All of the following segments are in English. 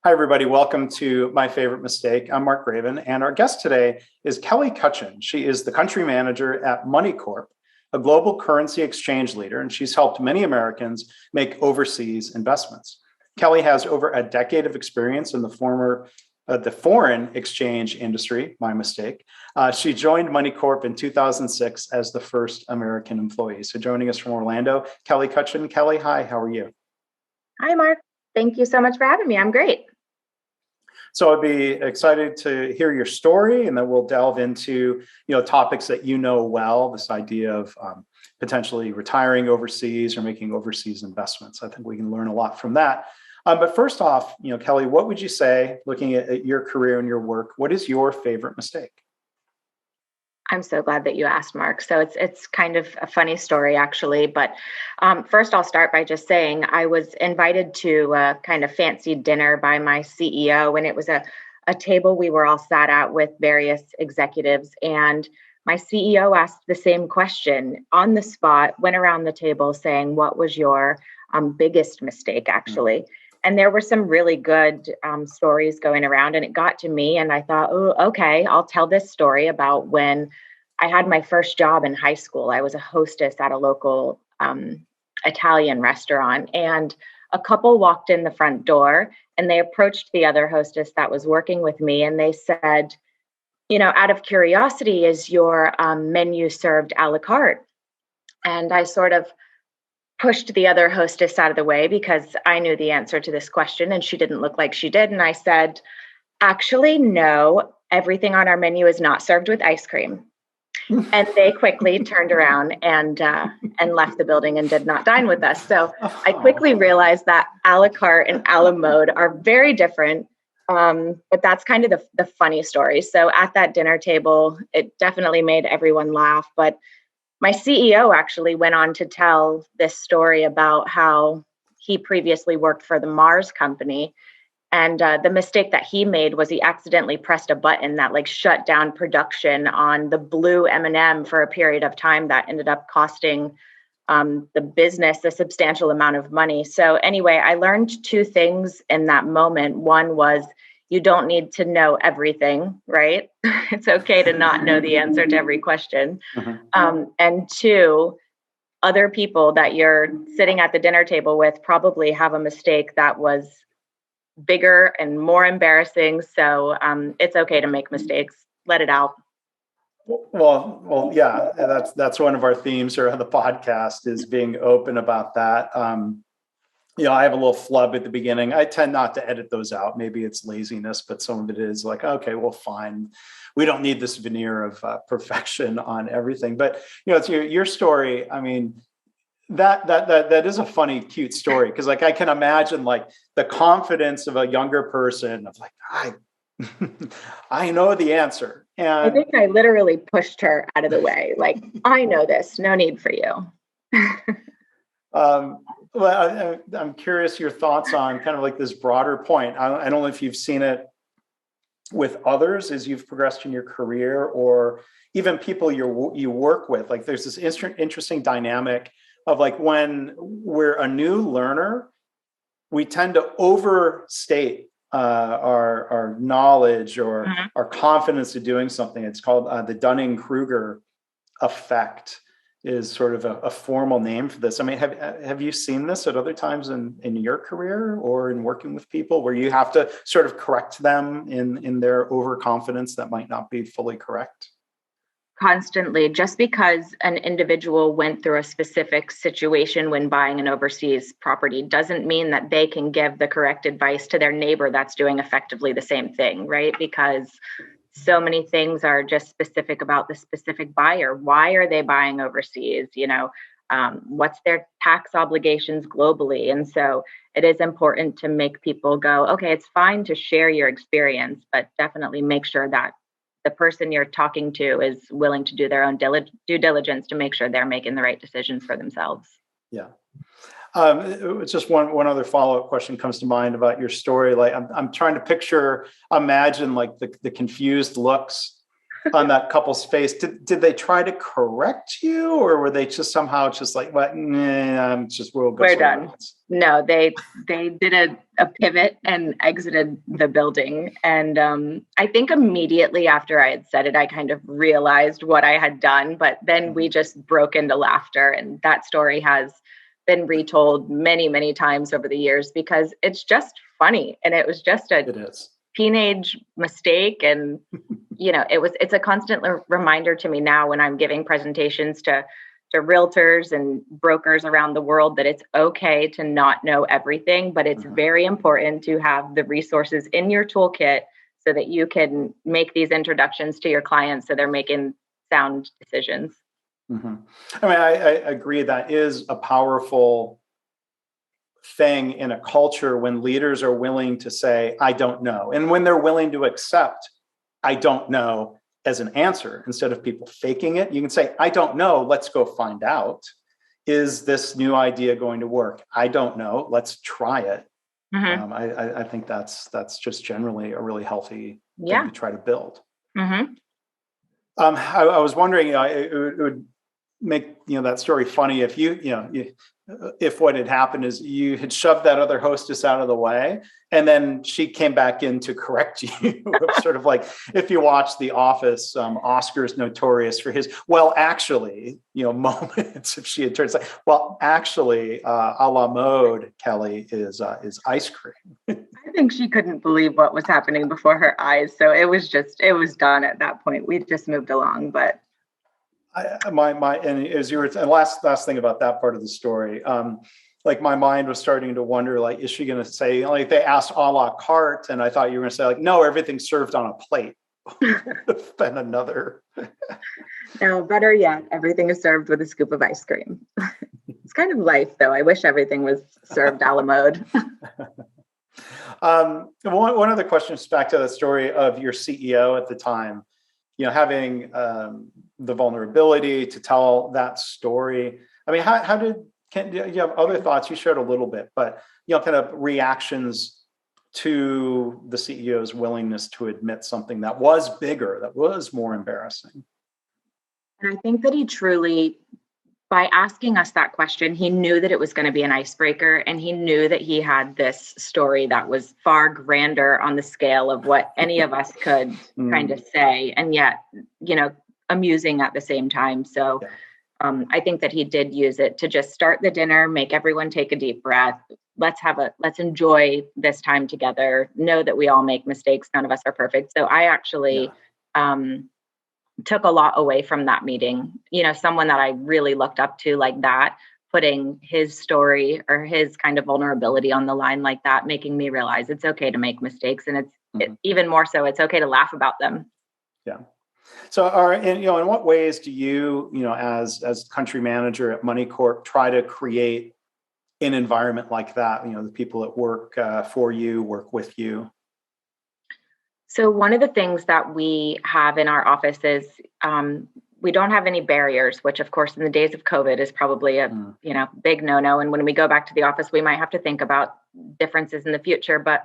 Hi, everybody. Welcome to My Favorite Mistake. I'm Mark Graven, and our guest today is Kelly Cutchin. She is the country manager at Moneycorp, a global currency exchange leader, and she's helped many Americans make overseas investments. Kelly has over a decade of experience in the foreign exchange industry, my mistake. She joined Moneycorp in 2006 as the first American employee. So joining us from Orlando, Kelly Cutchin. Kelly, hi, how are you? Hi, Mark. Thank you so much for having me. I'm great. So I'd be excited to hear your story, and then we'll delve into topics that you know well. This idea of potentially retiring overseas or making overseas investments. I think we can learn a lot from that. But first off, Kelly, what would you say, looking at your career and your work, what is your favorite mistake? I'm so glad that you asked, Mark. So it's kind of a funny story, actually. But first, I'll start by just saying I was invited to a kind of fancy dinner by my CEO, and it was a table we were all sat at with various executives. And my CEO asked the same question on the spot, went around the table saying, "What was your biggest mistake, actually?" And there were some really good stories going around, and it got to me, and I thought, oh, okay, I'll tell this story about when I had my first job in high school. I was a hostess at a local Italian restaurant, and a couple walked in the front door, and they approached the other hostess that was working with me, and they said, out of curiosity, is your menu served a la carte? And I sort of pushed the other hostess out of the way because I knew the answer to this question and she didn't look like she did. And I said, actually, no, everything on our menu is not served with ice cream. And they quickly turned around and left the building and did not dine with us. So I quickly realized that a la carte and a la mode are very different. But that's kind of the funny story. So at that dinner table, it definitely made everyone laugh. But my CEO actually went on to tell this story about how he previously worked for the Mars company. And the mistake that he made was he accidentally pressed a button that shut down production on the blue M&M for a period of time that ended up costing the business a substantial amount of money. So anyway, I learned two things in that moment. One was you don't need to know everything, right? It's okay to not know the answer to every question. And two, other people that you're sitting at the dinner table with probably have a mistake that was bigger and more embarrassing. So it's okay to make mistakes. Let it out. Well, yeah, that's one of our themes or the podcast is being open about that. I have a little flub at the beginning. I tend not to edit those out. Maybe it's laziness, but some of it is like, okay, well, fine. We don't need this veneer of perfection on everything. But it's your story. I mean, that is a funny, cute story because I can imagine the confidence of a younger person of I know the answer. And I think I literally pushed her out of the way. I know this. No need for you. Well, I'm curious your thoughts on kind of this broader point. I don't know if you've seen it with others as you've progressed in your career or even people you work with. There's this interesting dynamic of when we're a new learner, we tend to overstate our knowledge or our confidence in doing something. It's called the Dunning-Kruger Effect. Is sort of a formal name for this. I mean, have you seen this at other times in your career or in working with people where you have to sort of correct them in their overconfidence that might not be fully correct? Constantly. Just because an individual went through a specific situation when buying an overseas property doesn't mean that they can give the correct advice to their neighbor that's doing effectively the same thing, right? Because so many things are just specific about the specific buyer. Why are they buying overseas? What's their tax obligations globally? And so it is important to make people go, okay, it's fine to share your experience, but definitely make sure that the person you're talking to is willing to do their own due diligence to make sure they're making the right decisions for themselves. Yeah. It's just one other follow-up question comes to mind about your story. I'm trying to imagine the confused looks on that couple's face. Did they try to correct you, or were they just somehow just like, what? Nah, we'll go. We're done. No, they did a pivot and exited the building. And I think immediately after I had said it, I kind of realized what I had done. But then we just broke into laughter. And that story has been retold many, many times over the years because it's just funny. And it was just a teenage mistake. And, it's a constant reminder to me now when I'm giving presentations to realtors and brokers around the world that it's okay to not know everything, but it's very important to have the resources in your toolkit so that you can make these introductions to your clients so they're making sound decisions. Mm-hmm. I mean, I agree that is a powerful thing in a culture when leaders are willing to say, I don't know. And when they're willing to accept, I don't know, as an answer, instead of people faking it, you can say, I don't know, let's go find out. Is this new idea going to work? I don't know, let's try it. I think that's just generally a really healthy thing to try to build. I was wondering, it would make that story funny if if what had happened is you had shoved that other hostess out of the way and then she came back in to correct you. Sort of like if you watch The Office, Oscar's notorious for his moments. If she had turned, like, well, actually, a la mode, Kelly, is ice cream. I think she couldn't believe what was happening before her eyes. So it was done at that point. We just moved along, but. And as you were, and last thing about that part of the story, like my mind was starting to wonder, like, is she going to say, like they asked a la carte, and I thought you were going to say, like, no, everything's served on a plate. Then another. No, better yet, everything is served with a scoop of ice cream. It's kind of life, though. I wish everything was served a la mode. One other question is back to the story of your CEO at the time. Having the vulnerability to tell that story. I mean, do you have other thoughts? You shared a little bit, but kind of reactions to the CEO's willingness to admit something that was bigger, that was more embarrassing. And I think that he truly, by asking us that question, he knew that it was going to be an icebreaker, and he knew that he had this story that was far grander on the scale of what any of us could kind of say, and yet, amusing at the same time. So I think that he did use it to just start the dinner, make everyone take a deep breath. Let's enjoy this time together. Know that we all make mistakes. None of us are perfect. So I actually, took a lot away from that meeting. Someone that I really looked up to like that, putting his story or his kind of vulnerability on the line like that, making me realize it's okay to make mistakes. And it's even more so, it's okay to laugh about them. Yeah. So in what ways do you, as country manager at Moneycorp, try to create an environment like that? The people that work for you, work with you. So one of the things that we have in our office is we don't have any barriers, which of course in the days of COVID is probably a big no-no. And when we go back to the office, we might have to think about differences in the future. But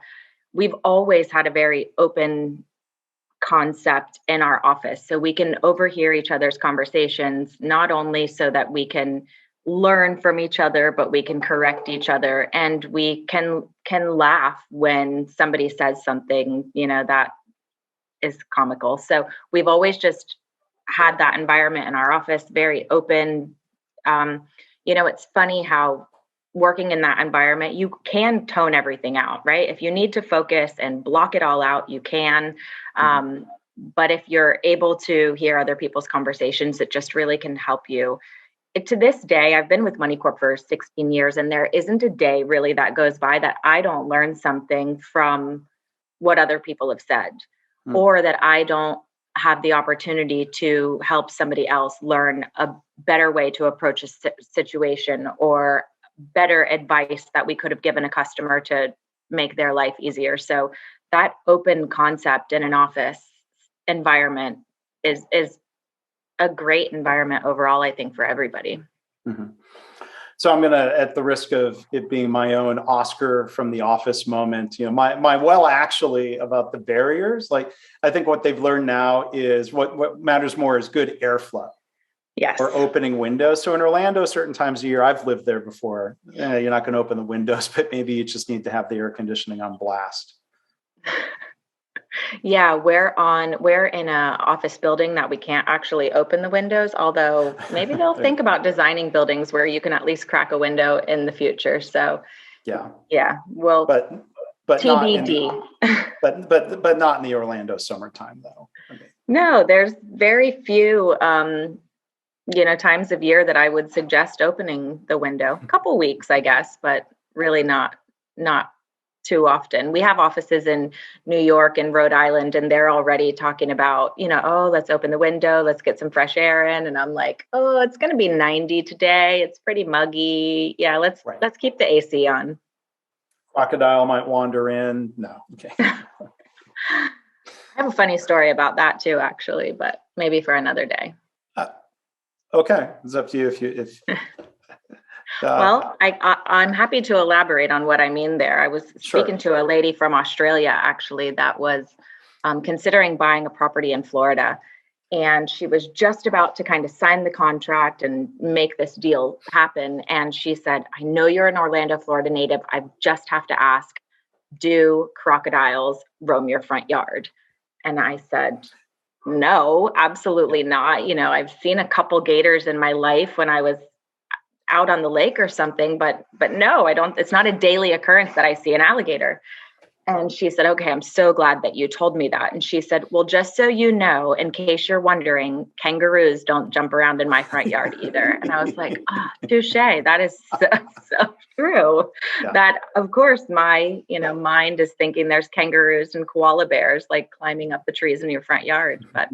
we've always had a very open concept in our office. So we can overhear each other's conversations, not only so that we can learn from each other, but we can correct each other, and we can laugh when somebody says something, that is comical. So we've always just had that environment in our office, very open. It's funny how working in that environment, you can tone everything out, right? If you need to focus and block it all out, you can. But if you're able to hear other people's conversations, it just really can help you. To this day, I've been with Moneycorp for 16 years, and there isn't a day really that goes by that I don't learn something from what other people have said, or that I don't have the opportunity to help somebody else learn a better way to approach a situation, or better advice that we could have given a customer to make their life easier. So that open concept in an office environment is a great environment overall, I think, for everybody. So I'm going to, at the risk of it being my own Oscar from The Office moment, my well, actually, about the barriers, like I think what they've learned now is what matters more is good airflow. Yes. Or opening windows. So in Orlando, certain times of year, I've lived there before. You're not going to open the windows, but maybe you just need to have the air conditioning on blast. Yeah, we're in a office building that we can't actually open the windows, although maybe they'll think about designing buildings where you can at least crack a window in the future. So yeah, well, but TBD. but not in the Orlando summertime though. No, there's very few times of year that I would suggest opening the window. A couple weeks, I guess, but really not too often. We have offices in New York and Rhode Island, and they're already talking about, oh, let's open the window, let's get some fresh air in. And I'm like, oh, it's going to be 90 today. It's pretty muggy. Yeah, let's keep the AC on. Crocodile might wander in. No, okay. I have a funny story about that too, actually, but maybe for another day. Okay, it's up to you if well, I'm happy to elaborate on what I mean there. I was speaking to a lady from Australia, actually, that was considering buying a property in Florida. And she was just about to kind of sign the contract and make this deal happen. And she said, I know you're an Orlando, Florida native. I just have to ask, do crocodiles roam your front yard? And I said, no, absolutely not. I've seen a couple gators in my life when I was out on the lake or something, but no, I don't. It's not a daily occurrence that I see an alligator. And she said, okay, I'm so glad that you told me that. And she said, well, just so you know, in case you're wondering, kangaroos don't jump around in my front yard either. And I was like, touche. That is so true. Yeah. That, of course, my mind is thinking there's kangaroos and koala bears like climbing up the trees in your front yard. But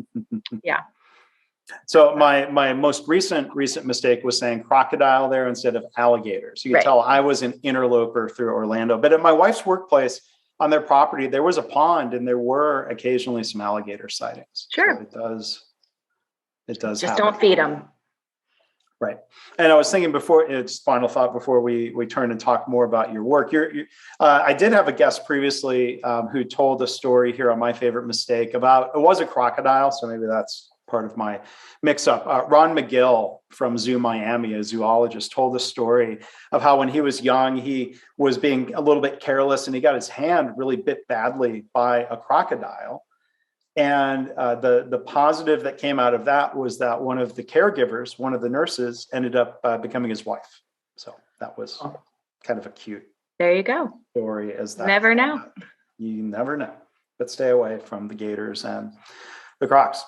yeah. So my most recent mistake was saying crocodile there instead of alligators. You can tell I was an interloper through Orlando, but at my wife's workplace on their property, there was a pond and there were occasionally some alligator sightings. Sure. So it does just happen. Don't feed them. Right. And I was thinking before, it's final thought before we turn and talk more about your work. I did have a guest previously who told a story here on my favorite mistake about, it was a crocodile. So maybe that's part of my mix up. Ron McGill from Zoo Miami, a zoologist, told a story of how when he was young, he was being a little bit careless and he got his hand really bit badly by a crocodile. And the positive that came out of that was that one of the caregivers, one of the nurses, ended up becoming his wife. So that was kind of a cute there you go story. As that never know. You never know, but stay away from the gators and the crocs.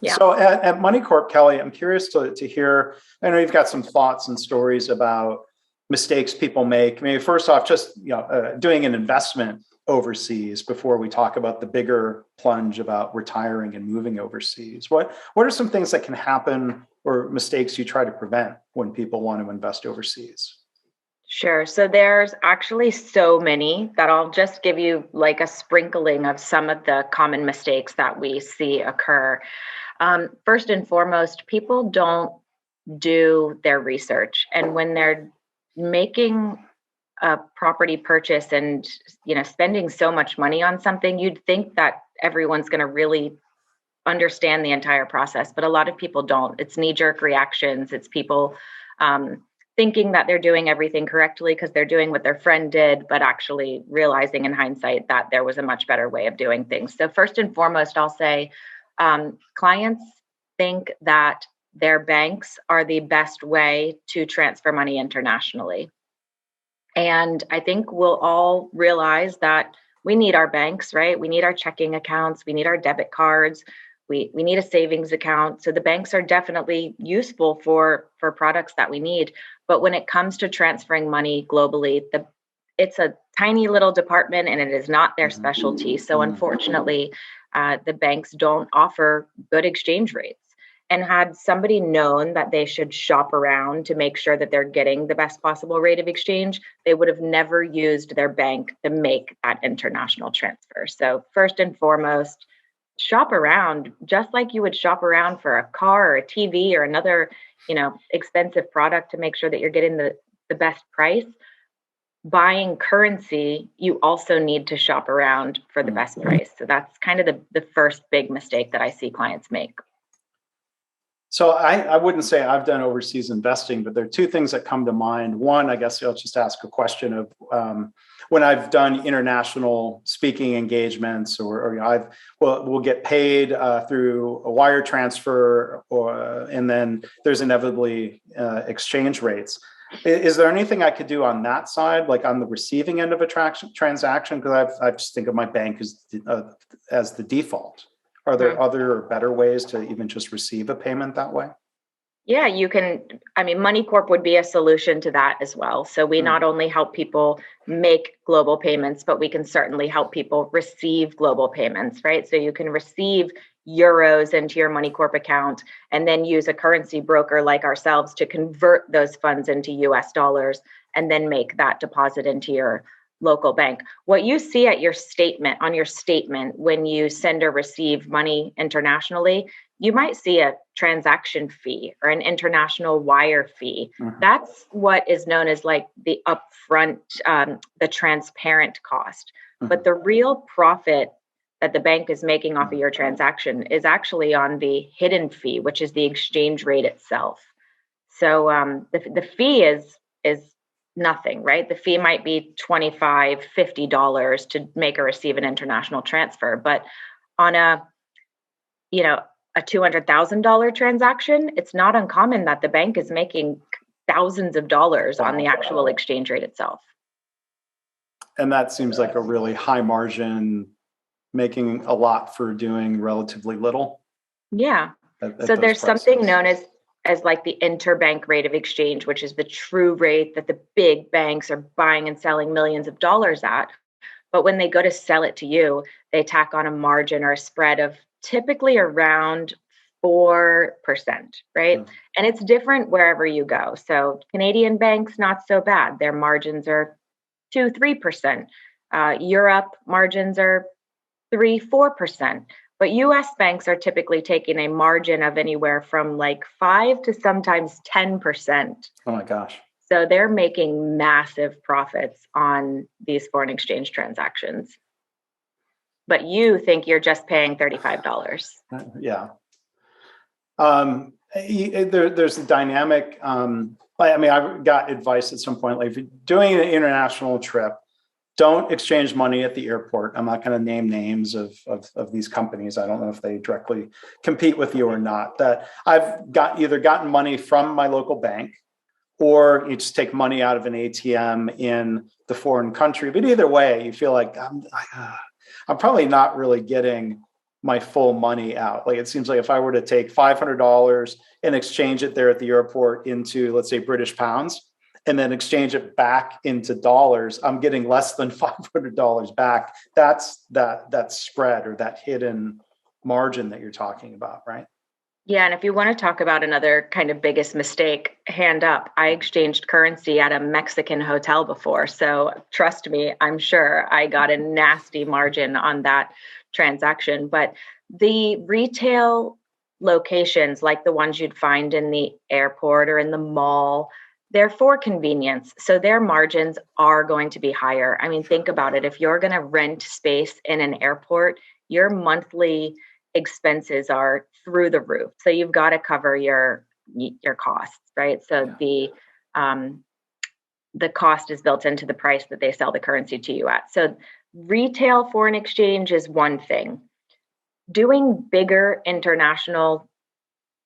Yeah. So at Moneycorp, Kelly, I'm curious to hear, I know you've got some thoughts and stories about mistakes people make. Maybe first off, just doing an investment overseas before we talk about the bigger plunge about retiring and moving overseas. What are some things that can happen or mistakes you try to prevent when people want to invest overseas? Sure. So there's actually so many that I'll just give you like a sprinkling of some of the common mistakes that we see occur. First and foremost, people don't do their research. And when they're making a property purchase and, spending so much money on something, you'd think that everyone's going to really understand the entire process. But a lot of people don't. It's knee-jerk reactions. It's people thinking that they're doing everything correctly because they're doing what their friend did, but actually realizing in hindsight that there was a much better way of doing things. So first and foremost, I'll say, clients think that their banks are the best way to transfer money internationally. And I think we'll all realize that we need our banks, right? We need our checking accounts. We need our debit cards. We need a savings account. So the banks are definitely useful for products that we need. But when it comes to transferring money globally, it's a tiny little department and it is not their specialty. So unfortunately, the banks don't offer good exchange rates. And had somebody known that they should shop around to make sure that they're getting the best possible rate of exchange, they would have never used their bank to make that international transfer. So first and foremost, shop around just like you would shop around for a car or a TV or another, expensive product to make sure that you're getting the best price. Buying currency, you also need to shop around for the best price. So that's kind of the first big mistake that I see clients make. So I wouldn't say I've done overseas investing, but there are two things that come to mind. One, I guess I'll just ask a question of when I've done international speaking engagements, or we'll get paid through a wire transfer, and then there's inevitably exchange rates. Is there anything I could do on that side, like on the receiving end of a transaction? Because I just think of my bank as the default. Are there other or better ways to even just receive a payment that way? Yeah, you can. I mean, Moneycorp would be a solution to that as well. So we not only help people make global payments, but we can certainly help people receive global payments, right? So you can receive euros into your Moneycorp account and then use a currency broker like ourselves to convert those funds into US dollars and then make that deposit into your local bank. What you see at your statement, when you send or receive money internationally, you might see a transaction fee or an international wire fee. That's what is known as like the upfront, the transparent cost. But the real profit that the bank is making off of your transaction is actually on the hidden fee, which is the exchange rate itself. So the fee is nothing, right? The fee might be $25, $50 to make or receive an international transfer. But on a $200,000 transaction, it's not uncommon that the bank is making thousands of dollars on the actual exchange rate itself. And that seems like a really high margin, making a lot for doing relatively little. Yeah. So there's something known as like the interbank rate of exchange, which is the true rate that the big banks are buying and selling millions of dollars at. But when they go to sell it to you, they tack on a margin or a spread of typically around 4%, right? And it's different wherever you go. So Canadian banks, not so bad. Their margins are 2-3%. Europe margins are 3-4%. But US banks are typically taking a margin of anywhere from like 5 to sometimes 10%. Oh my gosh. So they're making massive profits on these foreign exchange transactions. But you think you're just paying $35. Yeah. There's a dynamic. I got advice at some point, like if you're doing an international trip, don't exchange money at the airport. I'm not going to name names of these companies. I don't know if they directly compete with you or not. That I've either gotten money from my local bank, or you just take money out of an ATM in the foreign country. But either way, you feel like I'm probably not really getting my full money out. Like it seems like if I were to take $500 and exchange it there at the airport into, let's say, British pounds, and then exchange it back into dollars, I'm getting less than $500 back. That's that spread or that hidden margin that you're talking about, right? Yeah, and if you want to talk about another kind of biggest mistake, hand up. I exchanged currency at a Mexican hotel before. So trust me, I'm sure I got a nasty margin on that transaction. But the retail locations, like the ones you'd find in the airport or in the mall, they're for convenience. So their margins are going to be higher. I mean, think about it. If you're going to rent space in an airport, your monthly expenses are through the roof. So you've got to cover your costs, right? So the cost is built into the price that they sell the currency to you at. So retail foreign exchange is one thing. Doing bigger international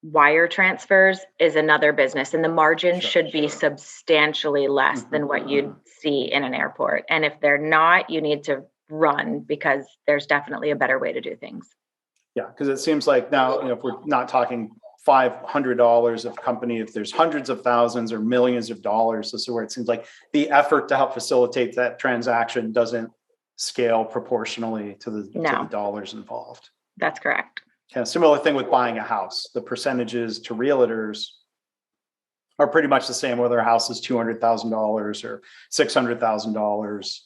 wire transfers is another business, and the margin should be substantially less than what you'd see in an airport. And if they're not, you need to run, because there's definitely a better way to do things. Yeah, because it seems like now, if we're not talking $500 of company, if there's hundreds of thousands or millions of dollars, this is where it seems like the effort to help facilitate that transaction doesn't scale proportionally to the dollars involved. That's correct. Yeah, similar thing with buying a house. The percentages to realtors are pretty much the same, whether a house is $200,000 or $600,000.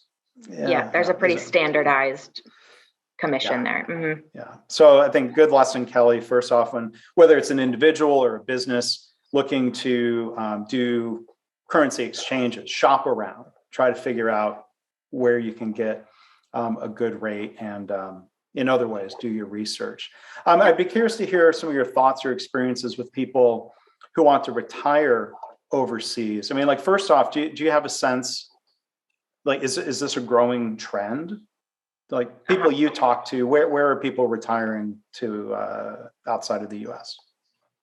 Yeah, there's a pretty standardized commission Yeah. there. Yeah. So I think good lesson, Kelly, first off, whether it's an individual or a business looking to do currency exchanges, shop around, try to figure out where you can get a good rate, and in other ways, do your research. I'd be curious to hear some of your thoughts or experiences with people who want to retire overseas. I mean, like, first off, do you have a sense, like, is this a growing trend? Like, people you talk to, where are people retiring to outside of the US?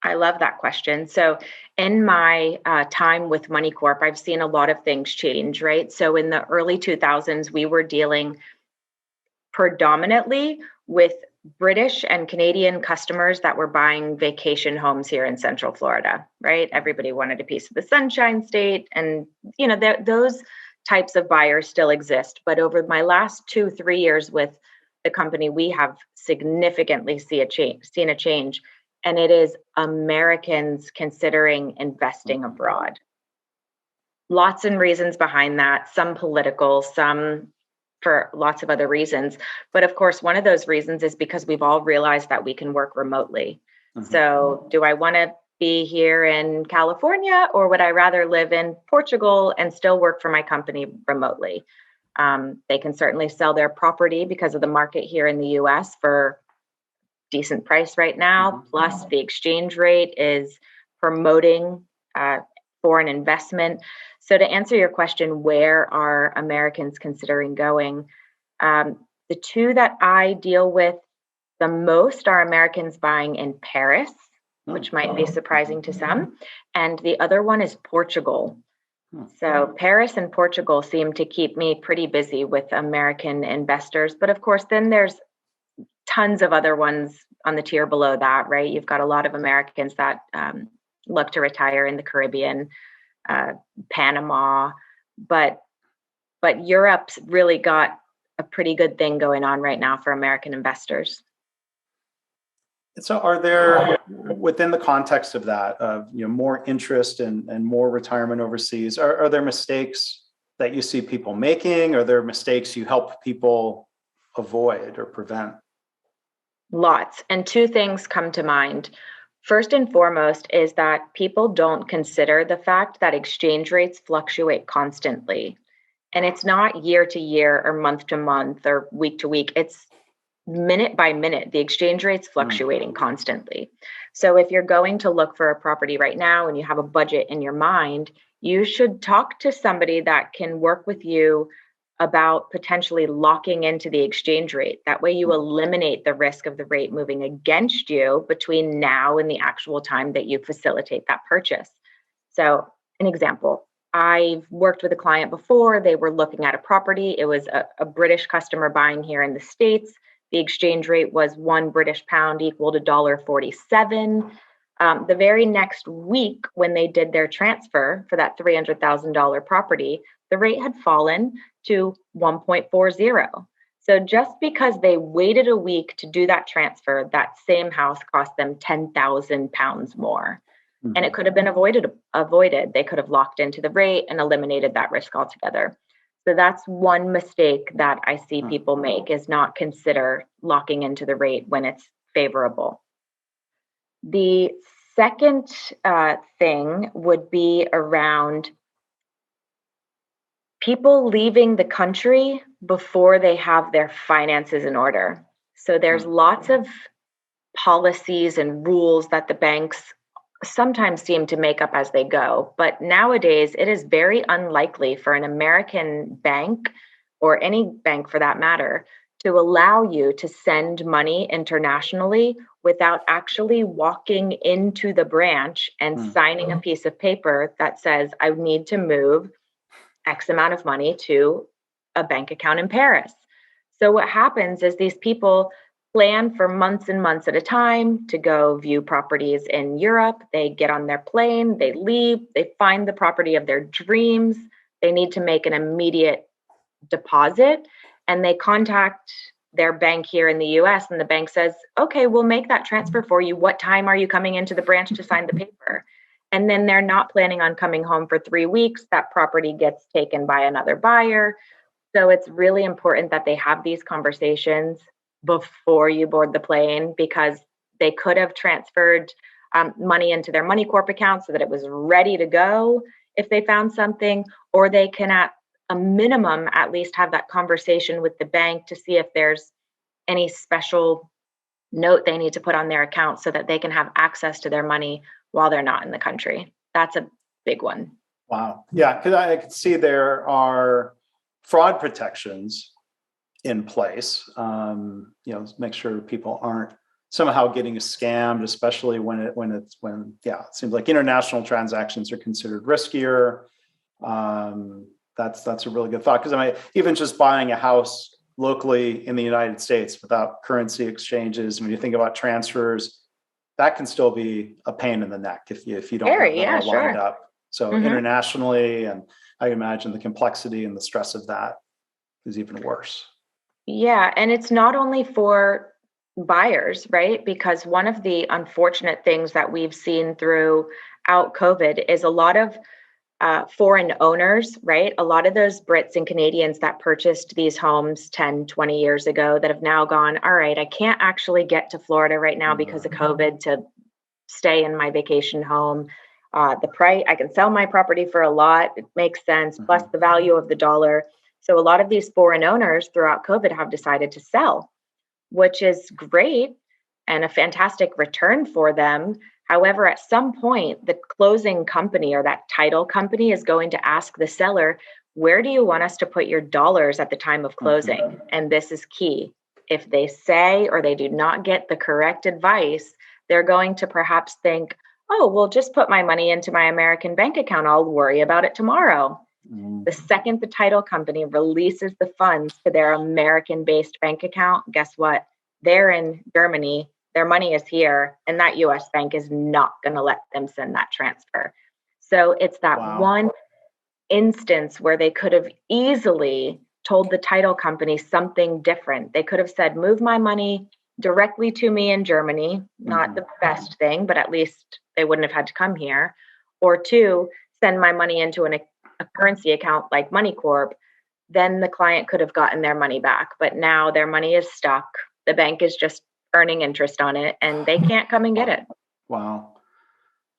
I love that question. So, in my time with Moneycorp, I've seen a lot of things change, right? So, in the early 2000s, we were dealing predominantly with British and Canadian customers that were buying vacation homes here in Central Florida, right? Everybody wanted a piece of the Sunshine State, and those types of buyers still exist. But over my last 2-3 years with the company, we have significantly seen a change, and it is Americans considering investing abroad. Lots of reasons behind that, some political, some for lots of other reasons. But of course, one of those reasons is because we've all realized that we can work remotely. So do I want to be here in California, or would I rather live in Portugal and still work for my company remotely? They can certainly sell their property because of the market here in the US for decent price right now. Plus, the exchange rate is promoting foreign investment. So to answer your question, where are Americans considering going? The two that I deal with the most are Americans buying in Paris, which might be surprising to some. And the other one is Portugal. So Paris and Portugal seem to keep me pretty busy with American investors. But of course, then there's tons of other ones on the tier below that, right? You've got a lot of Americans that look to retire in the Caribbean, Panama, but Europe's really got a pretty good thing going on right now for American investors. So are there, within the context of that, of more interest and more retirement overseas, are there mistakes that you see people making? Are there mistakes you help people avoid or prevent? Lots. And two things come to mind. First and foremost is that people don't consider the fact that exchange rates fluctuate constantly. And it's not year to year or month to month or week to week. It's minute by minute. The exchange rate's fluctuating constantly. So if you're going to look for a property right now and you have a budget in your mind, you should talk to somebody that can work with you about potentially locking into the exchange rate. That way you eliminate the risk of the rate moving against you between now and the actual time that you facilitate that purchase. So an example, I've worked with a client before. They were looking at a property. It was a British customer buying here in the States. The exchange rate was £1 British equal to $1.47. The very next week, when they did their transfer for that $300,000 property, the rate had fallen to 1.40. So just because they waited a week to do that transfer, that same house cost them £10,000 more. And it could have been avoided. They could have locked into the rate and eliminated that risk altogether. So that's one mistake that I see people make, is not consider locking into the rate when it's favorable. The second thing would be around people leaving the country before they have their finances in order. So there's lots of policies and rules that the banks sometimes seem to make up as they go. But nowadays, it is very unlikely for an American bank, or any bank for that matter, to allow you to send money internationally without actually walking into the branch and signing a piece of paper that says, I need to move X amount of money to a bank account in Paris. So what happens is these people plan for months and months at a time to go view properties in Europe. They get on their plane, they leave, they find the property of their dreams. They need to make an immediate deposit, and they contact their bank here in the US, and the bank says, okay, we'll make that transfer for you. What time are you coming into the branch to sign the paper? And then they're not planning on coming home for 3 weeks. That property gets taken by another buyer. So it's really important that they have these conversations before you board the plane, because they could have transferred money into their Moneycorp account so that it was ready to go if they found something, or they can at a minimum at least have that conversation with the bank to see if there's any special note they need to put on their account so that they can have access to their money while they're not in the country. That's a big one. Wow. Yeah, because I can see there are fraud protections in place. Make sure people aren't somehow getting scammed, especially when it seems like international transactions are considered riskier. That's a really good thought, because even just buying a house locally in the United States without currency exchanges, when you think about transfers, that can still be a pain in the neck if you don't have that all lined up. So internationally, and I imagine the complexity and the stress of that is even worse. Yeah, and it's not only for buyers, right? Because one of the unfortunate things that we've seen throughout COVID is a lot of foreign owners, right? A lot of those Brits and Canadians that purchased these homes 10, 20 years ago that have now gone, all right, I can't actually get to Florida right now because of COVID to stay in my vacation home. The price, I can sell my property for a lot. It makes sense, plus the value of the dollar. So a lot of these foreign owners throughout COVID have decided to sell, which is great and a fantastic return for them. However, at some point, the closing company or that title company is going to ask the seller, where do you want us to put your dollars at the time of closing? And this is key. If they say or they do not get the correct advice, they're going to perhaps think, oh, well, just put my money into my American bank account. I'll worry about it tomorrow. The second the title company releases the funds to their American-based bank account, guess what? They're in Germany. Their money is here, and that US bank is not going to let them send that transfer. So it's that one instance where they could have easily told the title company something different. They could have said, move my money directly to me in Germany. Not the best thing, but at least they wouldn't have had to come here. Or two, send my money into a currency account like Moneycorp. Then the client could have gotten their money back. But now their money is stuck. The bank is just earning interest on it, and they can't come and get it. Wow.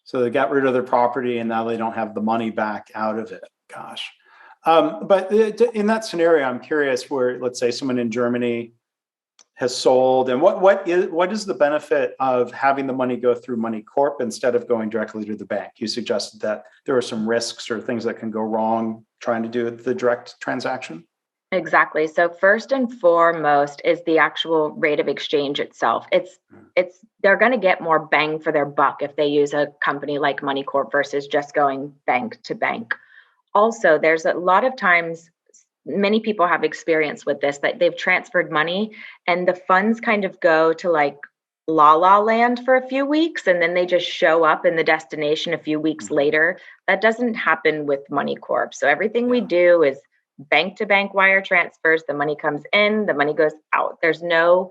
So they got rid of their property, and now they don't have the money back out of it. Gosh. But in that scenario, I'm curious where, let's say, someone in Germany has sold, and what is the benefit of having the money go through Moneycorp instead of going directly to the bank? You suggested that there are some risks or things that can go wrong trying to do the direct transaction. Exactly. So first and foremost is the actual rate of exchange itself. They're going to get more bang for their buck if they use a company like Moneycorp versus just going bank to bank. Also, there's a lot of times, many people have experience with this, that they've transferred money and the funds kind of go to like la la land for a few weeks, and then they just show up in the destination a few weeks later. That doesn't happen with Moneycorp. So everything we do is bank to bank wire transfers. The money comes in, the money goes out. There's no,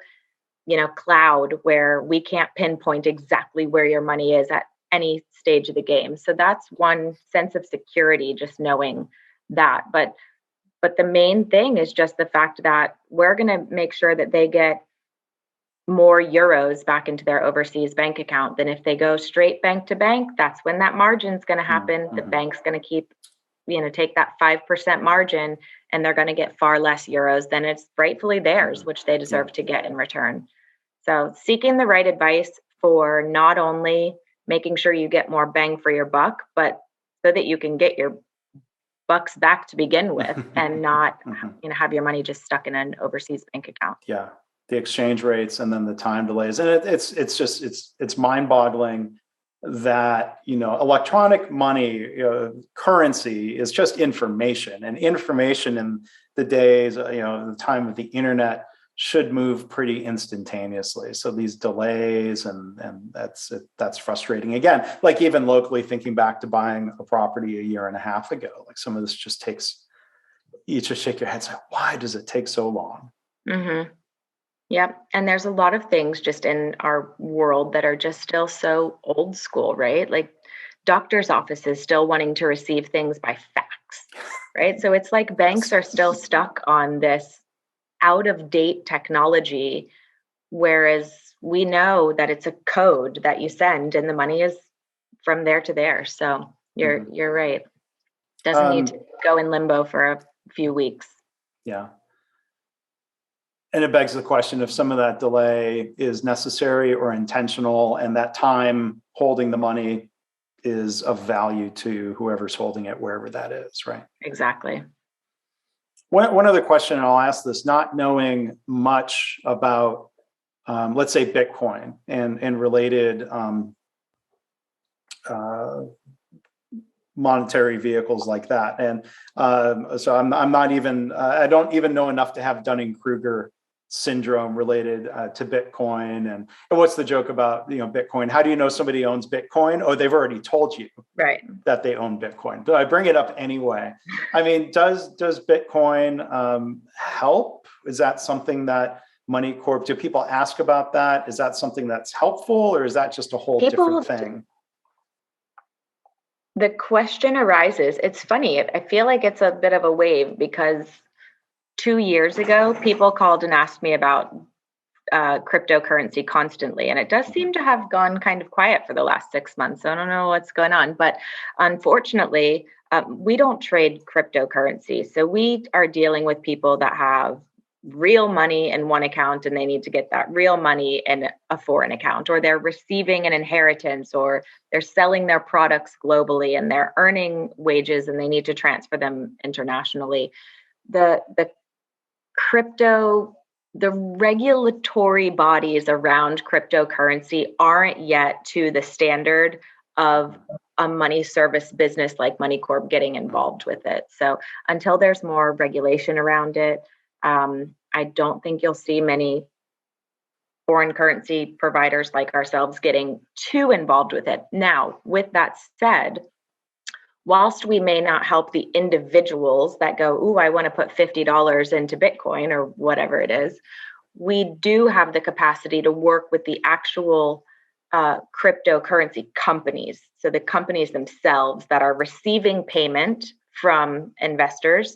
cloud where we can't pinpoint exactly where your money is at any stage of the game. So that's one sense of security, just knowing that. But the main thing is just the fact that we're going to make sure that they get more euros back into their overseas bank account than if they go straight bank to bank. That's when that margin is going to happen. The bank's going to keep, take that 5% margin, and they're going to get far less euros than it's rightfully theirs, which they deserve to get in return. So seeking the right advice for not only making sure you get more bang for your buck, but so that you can get your bucks back to begin with and not have your money just stuck in an overseas bank account. Yeah, the exchange rates and then the time delays, and it's mind-boggling that electronic money, currency is just information, and information in the days, the time of the internet should move pretty instantaneously. So these delays and that's frustrating. Again, like even locally, thinking back to buying a property a year and a half ago, like some of this just takes, you just shake your head, say, why does it take so long? Yep. And there's a lot of things just in our world that are just still so old school, right? Like doctors' offices still wanting to receive things by fax, right? So it's like banks are still stuck on this out of date technology, whereas we know that it's a code that you send and the money is from there to there. So you're right. Doesn't need to go in limbo for a few weeks. Yeah. And it begs the question if some of that delay is necessary or intentional, and that time holding the money is of value to whoever's holding it, wherever that is, right? Exactly. One other question, and I'll ask this, not knowing much about, let's say, Bitcoin and related monetary vehicles like that. And so I'm not even, I don't even know enough to have Dunning-Kruger syndrome related to Bitcoin. And what's the joke about, Bitcoin? How do you know somebody owns Bitcoin? Oh, they've already told you that they own Bitcoin. But I bring it up anyway. I mean, does Bitcoin help? Is that something that Moneycorp, do people ask about that? Is that something that's helpful, or is that just a whole different thing? The question arises, it's funny, I feel like it's a bit of a wave because 2 years ago, people called and asked me about cryptocurrency constantly. And it does seem to have gone kind of quiet for the last 6 months. I don't know what's going on. But unfortunately, we don't trade cryptocurrency. So we are dealing with people that have real money in one account and they need to get that real money in a foreign account, or they're receiving an inheritance, or they're selling their products globally and they're earning wages and they need to transfer them internationally. The regulatory bodies around cryptocurrency aren't yet to the standard of a money service business like Moneycorp getting involved with it. So until there's more regulation around it, I don't think you'll see many foreign currency providers like ourselves getting too involved with it. Now, with that said, whilst we may not help the individuals that go, ooh, I want to put $50 into Bitcoin or whatever it is, we do have the capacity to work with the actual cryptocurrency companies. So the companies themselves that are receiving payment from investors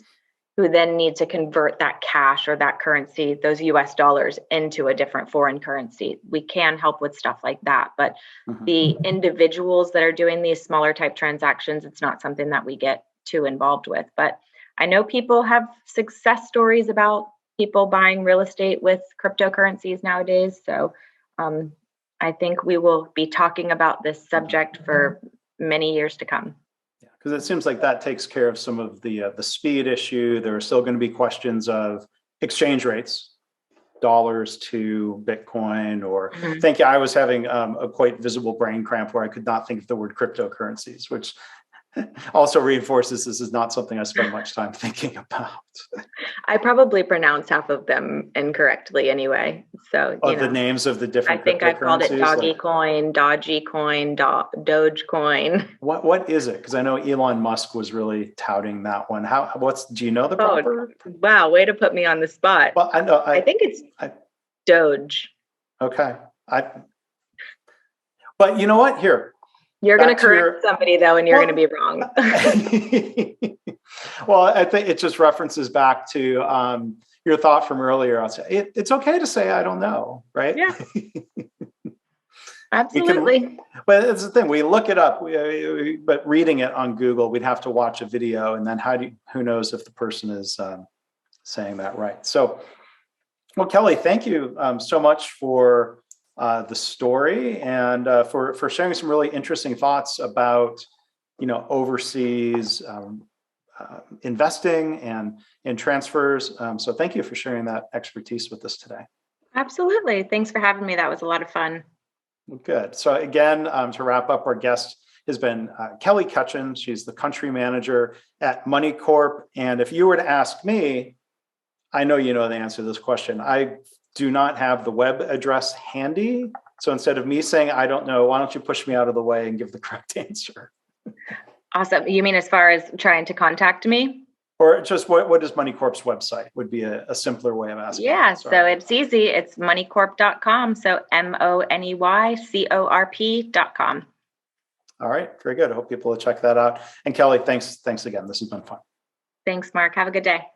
who then need to convert that cash or that currency, those US dollars, into a different foreign currency. We can help with stuff like that. But the individuals that are doing these smaller type transactions, it's not something that we get too involved with. But I know people have success stories about people buying real estate with cryptocurrencies nowadays. So I think we will be talking about this subject for many years to come. Because it seems like that takes care of some of the speed issue. There are still going to be questions of exchange rates, dollars to Bitcoin, or thank you. I was having a quite visible brain cramp where I could not think of the word cryptocurrencies, which also reinforces this is not something I spend much time thinking about. I probably pronounce half of them incorrectly anyway. So the names of the different I think I've called it Doggy Coin, Dodgy Coin, Doge Coin. What is it? Because I know Elon Musk was really touting that one. Do you know the proper? Wow, way to put me on the spot. Well, I know. I think it's Doge. Okay. But you know what? Here. You're going to correct somebody, though, and you're going to be wrong. Well, I think it just references back to your thought from earlier. I'll say it's okay to say I don't know, right? Yeah, absolutely. But it's the thing. We look it up, but reading it on Google, we'd have to watch a video, and then who knows if the person is saying that right? So, well, Kelly, thank you so much for the story and for sharing some really interesting thoughts about overseas investing and transfers. So thank you for sharing that expertise with us today. Absolutely. Thanks for having me. That was a lot of fun. Well, good. So again, to wrap up, our guest has been Kelly Cutchin. She's the country manager at Moneycorp. And if you were to ask me, I know you know the answer to this question. I do not have the web address handy. So instead of me saying, I don't know, why don't you push me out of the way and give the correct answer? Awesome. You mean as far as trying to contact me? Or just what is Moneycorp's website would be a simpler way of asking. Yeah, so it's easy. It's moneycorp.com. So MONEYCORP.com. All right, very good. I hope people will check that out. And Kelly, thanks again. This has been fun. Thanks, Mark. Have a good day.